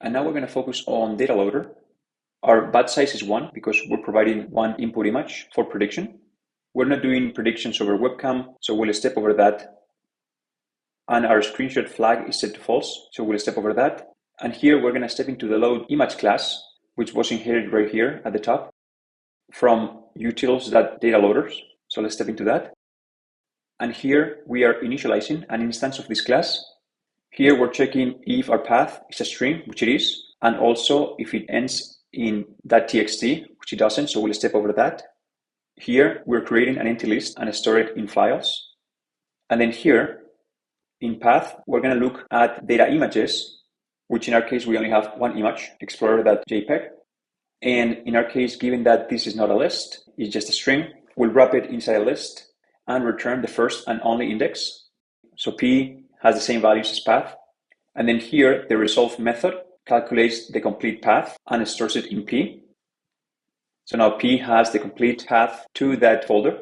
And now we're going to focus on Dataloader. Our batch size is 1 because we're providing one input image for prediction. We're not doing predictions over webcam, so we'll step over that. And our screenshot flag is set to false, so we'll step over that. And here we're going to step into the LoadImage class, which was inherited right here at the top from utils.dataloaders. So let's step into that. And here we are initializing an instance of this class. Here we're checking if our path is a string, which it is, and also if it ends in .txt, which it doesn't, so we'll step over that. Here we're creating an empty list and store it in files. And then here in path, we're going to look at data images, which in our case, we only have one image, explorer.jpg. And in our case, given that this is not a list, it's just a string, we'll wrap it inside a list and return the first and only index. So P has the same values as path. And then here, the resolve method calculates the complete path and stores it in P. So now P has the complete path to that folder.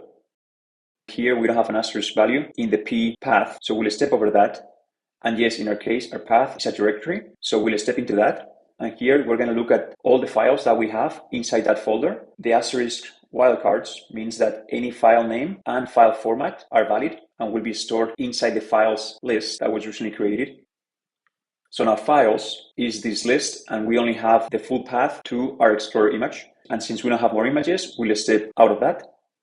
Here, we don't have an asterisk value in the P path, so we'll step over that. And yes, in our case, our path is a directory, so we'll step into that. And here, we're going to look at all the files that we have inside that folder. The asterisk wildcards means that any file name and file format are valid and will be stored inside the files list that was recently created. So now files is this list, and we only have the full path to our Explorer image. And since we don't have more images, we'll step out of that.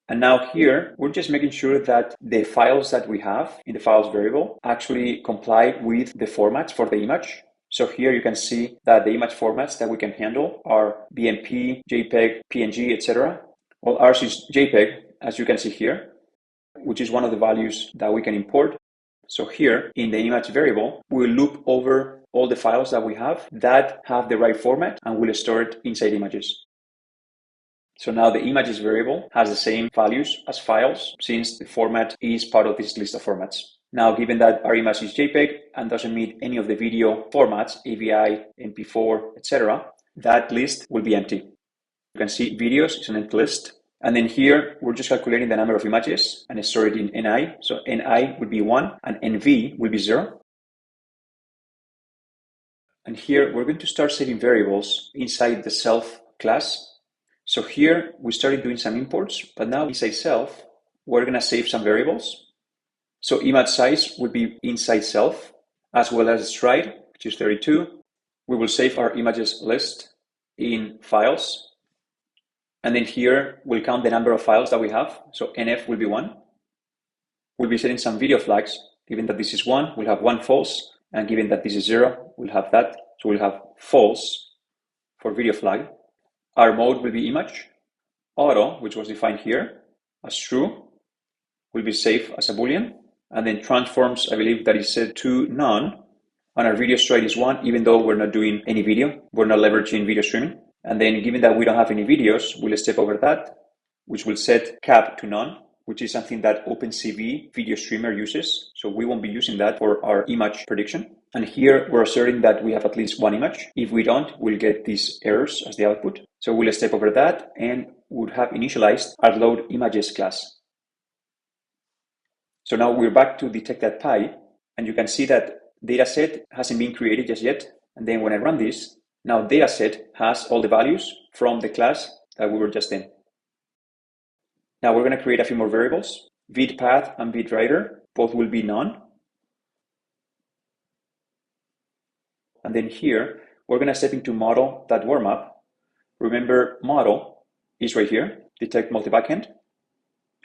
And now here, we're just making sure that the files that we have in the files variable actually comply with the formats for the image. So here you can see that the image formats that we can handle are BMP, JPEG, PNG, etc. Well, ours is JPEG, as you can see here, which is one of the values that we can import. So here in the image variable, we'll loop over all the files that we have that have the right format, and we'll store it inside images. So now the images variable has the same values as files, since the format is part of this list of formats. Now, given that our image is JPEG and doesn't meet any of the video formats, AVI, MP4, etc., that list will be empty. You can see videos is an empty list. And then here, we're just calculating the number of images and store it in NI. So NI will be 1 and NV will be 0. And here, we're going to start setting variables inside the self class. So here, we started doing some imports, but now inside self, we're going to save some variables. So image size will be inside self, as well as stride, which is 32. We will save our images list in files. And then here, we'll count the number of files that we have. So NF will be 1. We'll be setting some video flags. Given that this is 1, we'll have 1 false. And given that this is 0, we'll have that. So we'll have false for video flag. Our mode will be image. Auto, which was defined here as true, will be saved as a Boolean. And then transforms, I believe that is set to none. And our video stride is 1, even though we're not doing any video. We're not leveraging video streaming. And then given that we don't have any videos, we'll step over that, which will set cap to none, which is something that OpenCV video streamer uses. So we won't be using that for our image prediction. And here we're asserting that we have at least one image. If we don't, we'll get these errors as the output. So we'll step over that and would have initialized our LoadImages class. So now we're back to detect.py, and you can see that dataset hasn't been created just yet. And then when I run this, now dataset has all the values from the class that we were just in. Now we're going to create a few more variables. VidPath and VidWriter, both will be none. And then here, we're going to step into model.warmup. Remember, model is right here, detect multi-backend.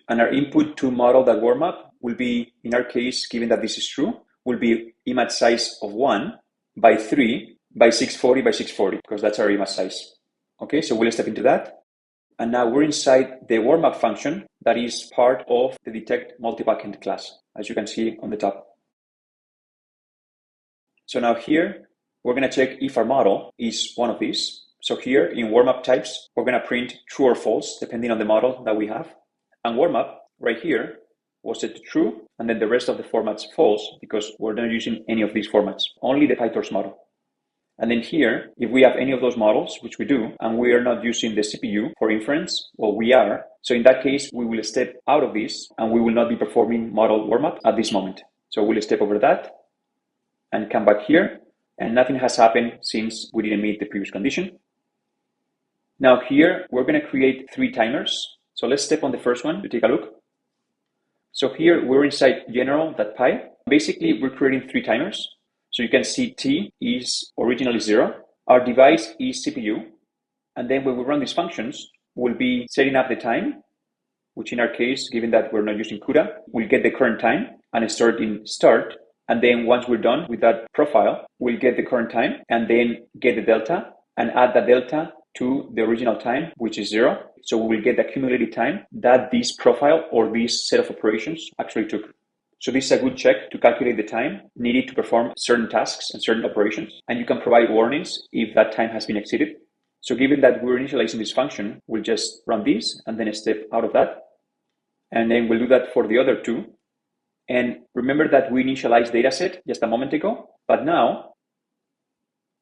And our input to model.warmup will be, in our case, given that this is true, will be image size of 1 by 3 by 640 by 640, because that's our image size. Okay, so we'll step into that. And now we're inside the warmup function that is part of the detect multi-backend class, as you can see on the top. So now here, we're going to check if our model is one of these. So here in warmup types, we're going to print true or false, depending on the model that we have. And warmup right here was set to true, and then the rest of the formats false, because we're not using any of these formats, only the PyTorch model. And then here, if we have any of those models, which we do, and we are not using the CPU for inference, well, we are. So in that case, we will step out of this, and we will not be performing model warmup at this moment. So we'll step over that and come back here. and nothing has happened since we didn't meet the previous condition. Now here, we're going to create 3 timers. So let's step on the first one to take a look. So here we're inside general.py. Basically, we're creating 3 timers. So you can see T is originally 0. Our device is CPU. And then when we run these functions, we'll be setting up the time, which in our case, given that we're not using CUDA, we'll get the current time and start in start. And then once we're done with that profile, we'll get the current time and then get the delta and add the delta to the original time, which is 0. So we will get the accumulated time that this profile or this set of operations actually took. So this is a good check to calculate the time needed to perform certain tasks and certain operations. And you can provide warnings if that time has been exceeded. So given that we're initializing this function, we'll just run this and then step out of that. And then we'll do that for the other 2. And remember that we initialized dataset just a moment ago, but now,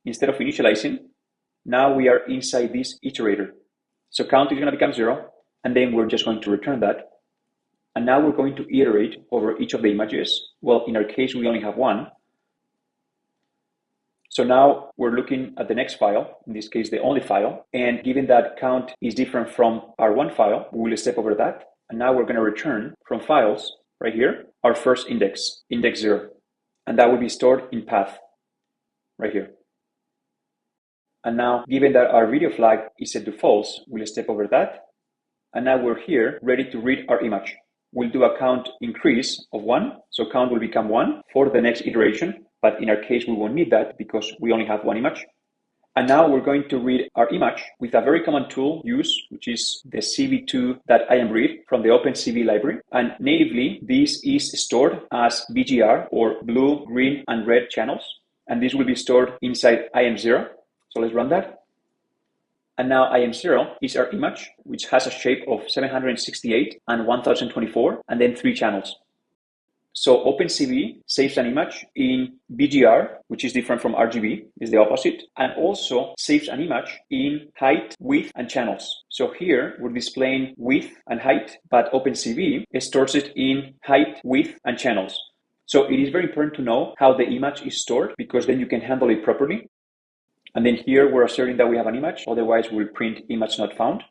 instead of initializing, now we are inside this iterator. So count is going to become 0, and then we're just going to return that. And now we're going to iterate over each of the images. Well, in our case, we only have 1. So now we're looking at the next file, in this case, the only file. And given that count is different from our 1 file, we will step over that. And now we're going to return from files right here, our first index, index 0. And that will be stored in path right here. And now, given that our video flag is set to false, we'll step over that. And now we're here ready to read our image. We'll do a count increase of 1. So count will become 1 for the next iteration. But in our case, we won't need that because we only have 1 image. And now we're going to read our image with a very common tool used, which is the cv2.imread from the OpenCV library. And natively, this is stored as BGR or blue, green, and red channels. And this will be stored inside IM0. So let's run that. And now IM0 is our image, which has a shape of 768 and 1024, and then 3 channels. So OpenCV saves an image in BGR, which is different from RGB, is the opposite, and also saves an image in height, width, and channels. So here we're displaying width and height, but OpenCV stores it in height, width, and channels. So it is very important to know how the image is stored because then you can handle it properly. And then here we're asserting that we have an image, otherwise we'll print image not found.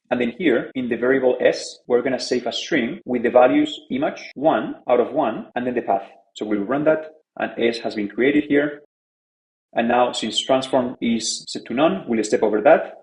And then here in the variable s, we're going to save a string with the values image 1 out of 1 and then the path. So we'll run that and s has been created here. And now since transform is set to none, we'll step over that.